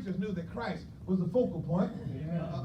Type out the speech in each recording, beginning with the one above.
preachers knew that Christ was the focal point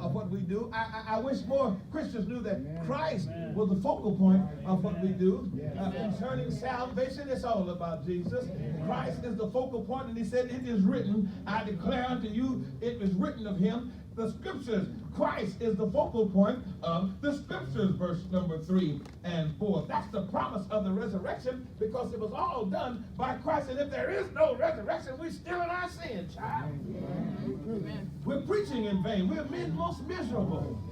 of what we do. I wish more Christians knew that Christ was the focal point of what we do. Concerning salvation, it's all about Jesus. Christ is the focal point, and he said, it is written, I declare unto you, it is written of him. The scriptures, Christ is the focal point of the scriptures, verse number 3 and 4. That's the promise of the resurrection, because it was all done by Christ. And if there is no resurrection, we're still in our sin, child. Amen. We're preaching in vain. We're most miserable.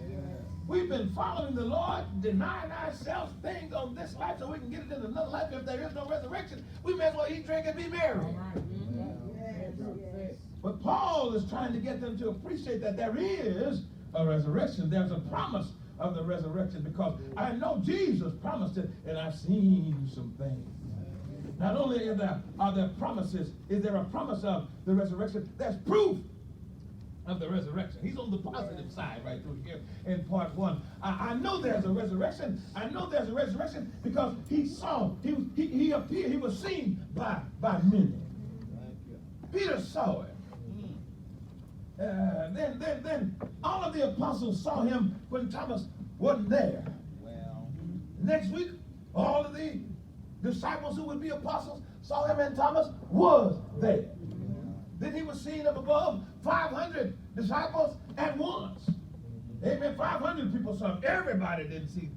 We've been following the Lord, denying ourselves things on this life so we can get it in another life. If there is no resurrection, we may as well eat, drink, and be merry. But Paul is trying to get them to appreciate that there is a resurrection. There's a promise of the resurrection, because I know Jesus promised it, and I've seen some things. Not only are there promises, is there a promise of the resurrection, there's proof of the resurrection. He's on the positive side right through here in part 1. I know there's a resurrection. I know there's a resurrection because he appeared, he was seen by many. Peter saw it. Then all of the apostles saw him when Thomas wasn't there. Well, next week, all of the disciples who would be apostles saw him, and Thomas was there. Then he was seen of above 500 disciples at once. Amen. 500 people saw him. Everybody didn't see him.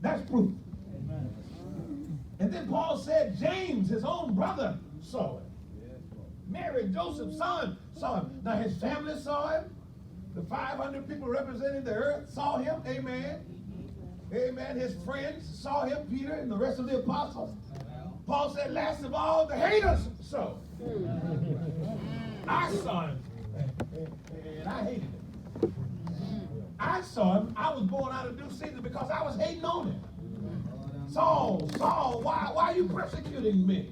That's proof. Amen. And then Paul said James, his own brother, saw him. Mary, Joseph's son, saw him. Now his family saw him. The 500 people representing the earth saw him. Amen. Amen. His friends saw him, Peter and the rest of the apostles. Paul said, last of all, the haters saw him. I saw him, and I hated him. I saw him. I was born out of due season because I was hating on him. Saul, why are you persecuting me?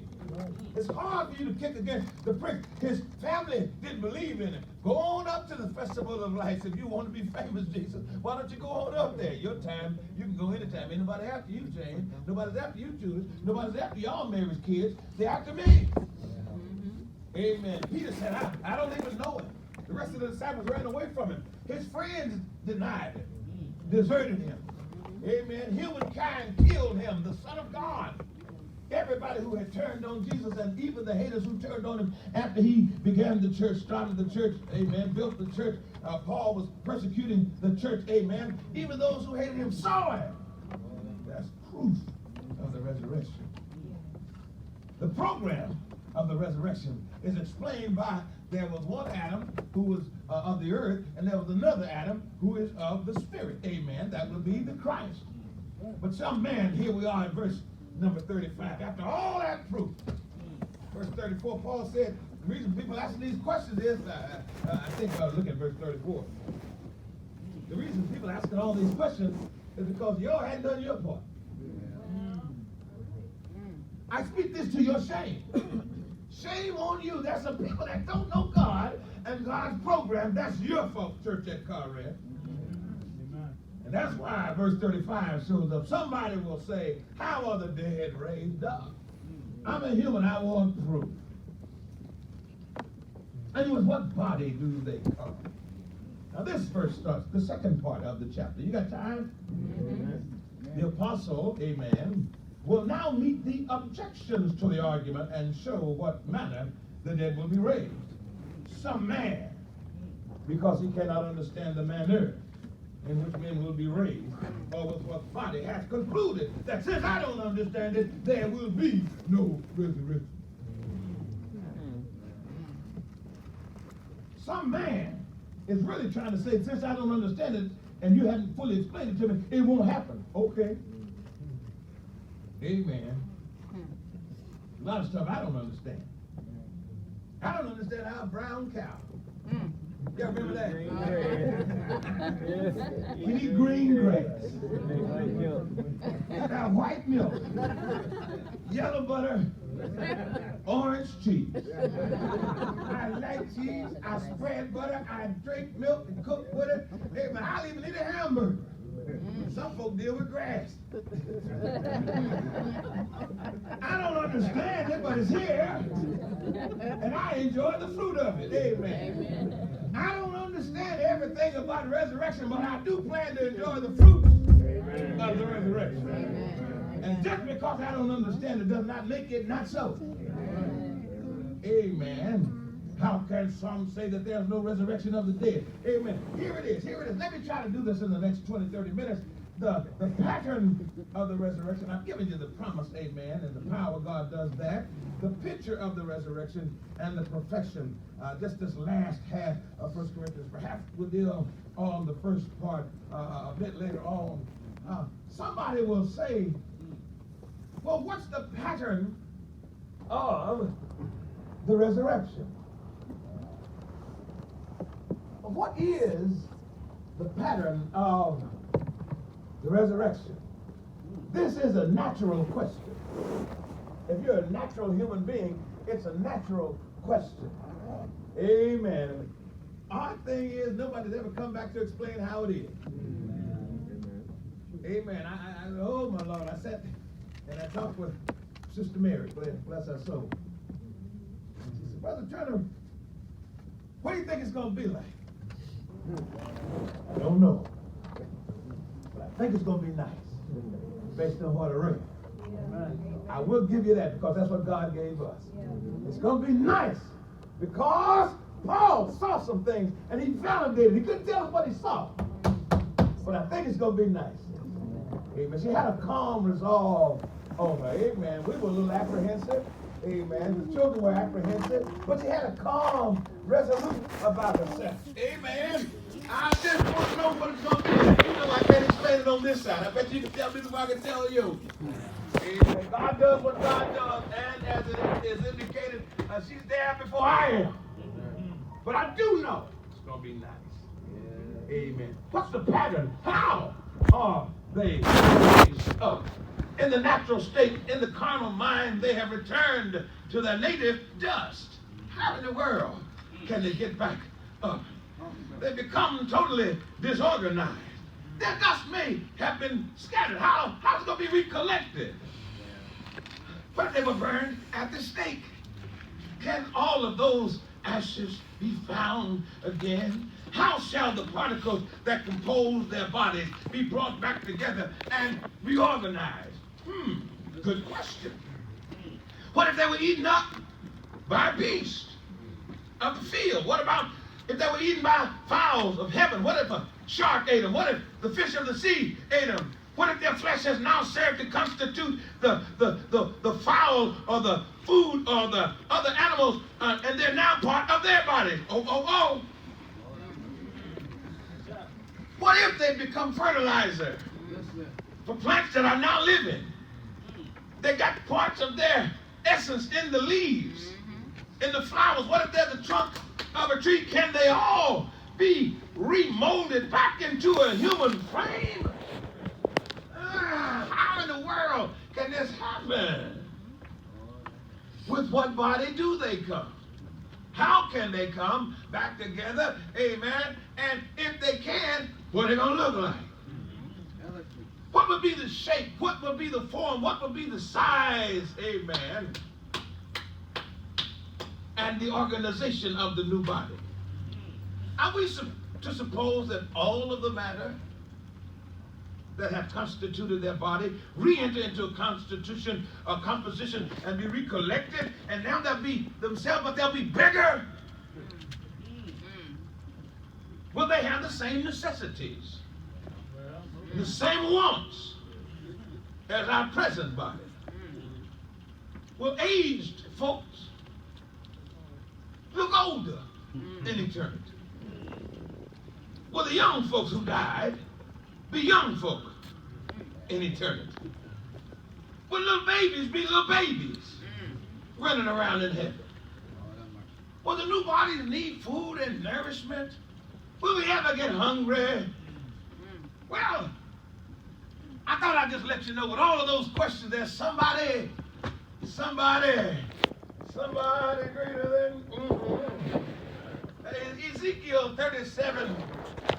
It's hard for you to kick against the prick. His family didn't believe in him. Go on up to the Festival of Lights if you want to be famous, Jesus. Why don't you go on up there? Your time, you can go anytime. Ain't nobody after you, James. Nobody's after you, Judas. Nobody's after y'all, Mary's kids. They're after me. Amen. Peter said, I don't even know him. The rest of the disciples ran away from him. His friends denied him, deserted him. Amen. Humankind killed him, the Son of God. Everybody who had turned on Jesus, and even the haters who turned on him after he began the church, started the church, amen, built the church. Paul was persecuting the church, amen. Even those who hated him saw him. That's proof of the resurrection. The program of the resurrection is explained by there was one Adam who was of the earth, and there was another Adam who is of the spirit, amen. That would be the Christ. But some man, here we are in verse number 35. After all that proof, verse 34, Paul said, the reason people asking these questions is, I think I ought to look at verse 34. The reason people asking all these questions is because y'all hadn't done your part. I speak this to your shame. Shame on you. There's some people that don't know God and God's program. That's your fault, church at Carred. And that's why verse 35 shows up. Somebody will say, how are the dead raised up? I'm a human, I want proof. And with what body do they come? Now this verse starts the second part of the chapter. You got time? Mm-hmm. The apostle, amen, will now meet the objections to the argument and show what manner the dead will be raised. Some man, because he cannot understand the manner in which men will be raised, or with what body has concluded that since I don't understand it, there will be no resurrection. Some man is really trying to say, since I don't understand it, and you haven't fully explained it to me, it won't happen. Okay. Amen. A lot of stuff I don't understand. I don't understand how a brown cow. Y'all remember that? We need green grass. Now white milk, yellow butter, orange cheese. I like cheese. I spread butter. I drink milk and cook with it. Hey, but I'll even eat a hamburger. Some folk deal with grass. I don't understand it, but it's here. And I enjoy the fruit of it. Amen. I don't understand everything about resurrection, but I do plan to enjoy the fruit of the resurrection. And just because I don't understand it does not make it not so. Amen. How can some say that there's no resurrection of the dead? Amen. Here it is. Here it is. Let me try to do this in the next 20, 30 minutes. The pattern of the resurrection. I've given you the promise, amen, and the power God does that. The picture of the resurrection and the perfection. Just this last half of 1 Corinthians. Perhaps we'll deal on the first part a bit later on. Somebody will say, well, what's the pattern of the resurrection? What is the pattern of the resurrection? This is a natural question. If you're a natural human being, it's a natural question. Amen. Our thing is, nobody's ever come back to explain how it is. Amen. Oh my Lord, I sat and I talked with Sister Mary, bless her soul. She said, Brother Turner, what do you think it's going to be like? I don't know. But I think it's going to be nice based on what I read. I will give you that because that's what God gave us. It's going to be nice because Paul saw some things and he validated. He couldn't tell us what he saw. But I think it's going to be nice. Amen. She had a calm resolve on her. Amen. We were a little apprehensive. Amen. The children were apprehensive, but she had a calm resolution about herself. Amen. I just want to know what it's going to be like. You know, I can't explain it on this side. I bet you can tell me before I can tell you. Amen. God does what God does, and as it is indicated, she's there before I am. But I do know it's going to be nice. Amen. What's the pattern? How are they raised up? In the natural state, in the carnal mind, they have returned to their native dust. How in the world can they get back up? They become totally disorganized. Their dust may have been scattered. How's it going to be recollected? But they were burned at the stake. Can all of those ashes be found again? How shall the particles that compose their bodies be brought back together and reorganized? Good question. What if they were eaten up by a beast of the field? What about if they were eaten by fowls of heaven? What if a shark ate them? What if the fish of the sea ate them? What if their flesh has now served to constitute the fowl or the food or the other animals, and they're now part of their body? Oh. What if they become fertilizer for plants that are now living? They got parts of their essence in the leaves, in the flowers. What if they're the trunk of a tree? Can they all be remolded back into a human frame? How in the world can this happen? With what body do they come? How can they come back together? Amen. And if they can, what are they going to look like? What would be the shape? What would be the form? What would be the size? Amen. And the organization of the new body. Are we to suppose that all of the matter that have constituted their body re-enter into a constitution, a composition, and be recollected, and now they'll be themselves, but they'll be bigger? Will they have the same necessities, the same wants as our present body? Will aged folks look older in eternity? Will the young folks who died be young folk in eternity? Will little babies be little babies running around in heaven? Will the new bodies need food and nourishment? Will we ever get hungry? Well, I thought I'd just let you know with all of those questions, there's somebody greater than Ezekiel 37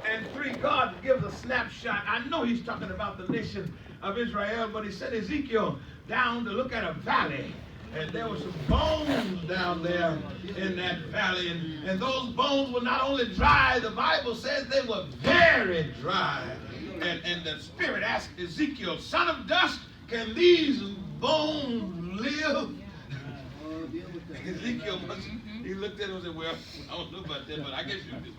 and and 3, God gives a snapshot. I know he's talking about the nation of Israel, but he sent Ezekiel down to look at a valley. And there were some bones down there in that valley. And those bones were not only dry, the Bible says they were very dry. And the Spirit asked Ezekiel, son of dust, can these bones live? Ezekiel, he looked at him and said, well, I don't know about that, but I guess you do.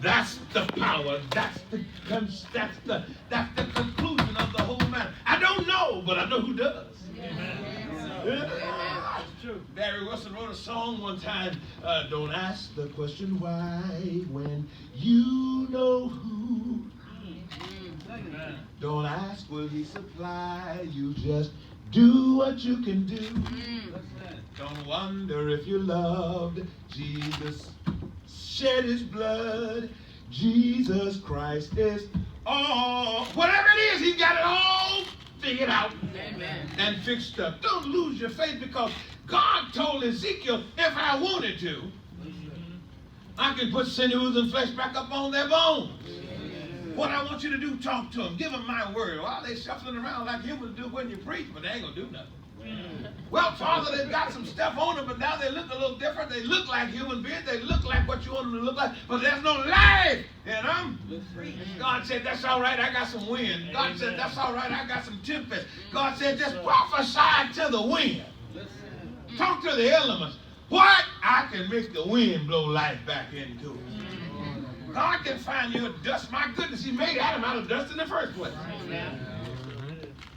That's the power. That's the conclusion of the whole matter. I don't know, but I know who does. Yeah. Barry Wilson wrote a song one time, don't ask the question why when you know who. Don't ask will he supply, you just do what you can do. Don't wonder if you loved Jesus, shed his blood. Jesus Christ is all. Whatever it is, he got it all figured out. Amen. And fixed up. Don't lose your faith, because God told Ezekiel, if I wanted to, I can put sinews and flesh back up on their bones. What I want you to do, talk to them. Give them my word. Well, they shuffling around like humans do when you preach, but they ain't going to do nothing. Well, Father, they've got some stuff on them, but now they look a little different. They look like human beings. They look like what you want them to look like, but there's no life in them. God said, that's all right, I got some wind. God said, that's all right, I got some tempest. God said, just prophesy to the wind. Talk to the elements. What? I can make the wind blow life back into it. God can find you a dust. My goodness, he made Adam out of dust in the first place.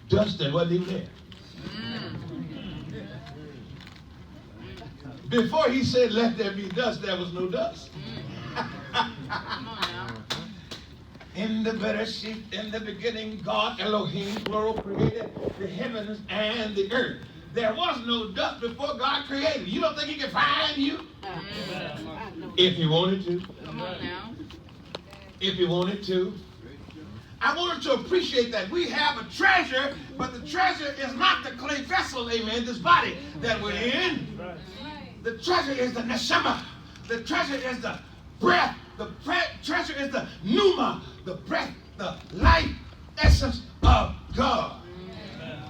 Dust that wasn't even there. Before he said, let there be dust, there was no dust. In the Bereshit, in the beginning, God, Elohim, plural, created the heavens and the earth. There was no dust before God created. You don't think he can find you? If he wanted to. Come on now. If he wanted to. I wanted to appreciate that we have a treasure, but the treasure is not the clay vessel, amen, this body that we're in. The treasure is the neshama. The treasure is the breath. The treasure is the pneuma, the breath, the life essence of God.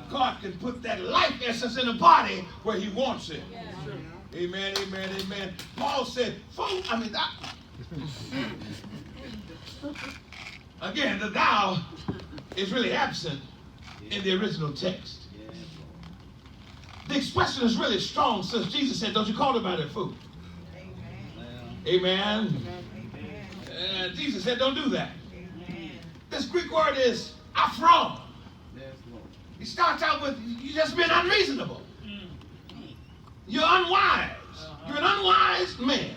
God can put that life essence in a body where he wants it. Amen, amen, amen. Paul said, again, the thou is really absent in the original text. The expression is really strong, since Jesus said, don't you call it by their food. Amen. Amen. Jesus said, don't do that. Amen. This Greek word is aphron. He starts out with, you just been unreasonable. You're unwise. You're an unwise man.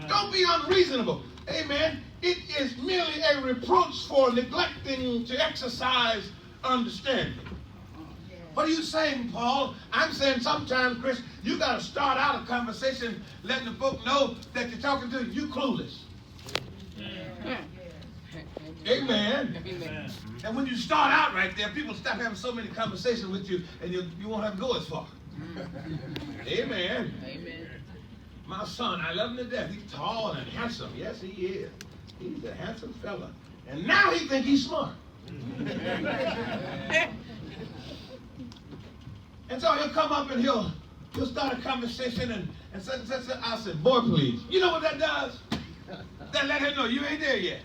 Don't be unreasonable. Amen. It is merely a reproach for neglecting to exercise understanding. What are you saying, Paul? I'm saying sometimes, Chris, you got to start out a conversation letting the folk know that you're talking to you clueless. Amen. Amen. And when you start out right there, people stop having so many conversations with you, and you won't have to go as far. Amen. Amen. My son, I love him to death. He's tall and handsome. Yes, he is. He's a handsome fella. And now he thinks he's smart. And so he'll come up and he'll start a conversation and I said, boy, please. You know what that does? That let him know you ain't there yet.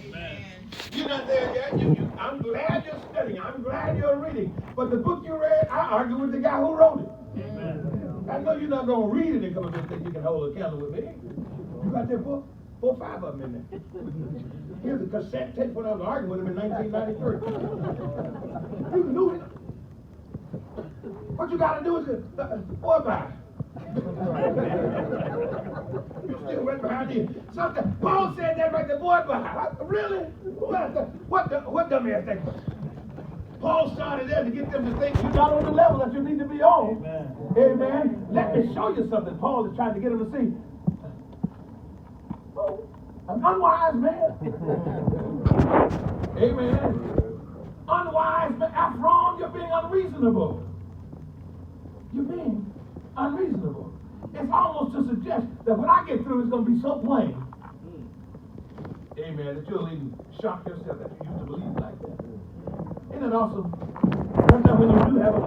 Amen. You're not there yet. I'm glad you're studying. I'm glad you're reading. But the book you read, I argue with the guy who wrote it. Amen. I know you're not going to read it and come up and think you can hold a candle with me. You got that book? 4 or 5 of them in there. Here's a cassette tape when I was arguing with him in 1993. You can do it. What you got to do is, boy, bye. You're still right behind you. Paul said that right there, boy, bye. Really? What dumbass thing? Paul started there to get them to think you're not on the level that you need to be on. Amen. Amen. Let me show you something. Paul is trying to get them to see. Oh, an unwise man. Amen. Unwise man. After all, you're being unreasonable. You're being unreasonable. It's almost to suggest that when I get through, it's going to be so plain. Amen. That you'll even shock yourself that you used to believe like that. Isn't it awesome? Sometimes when you do have a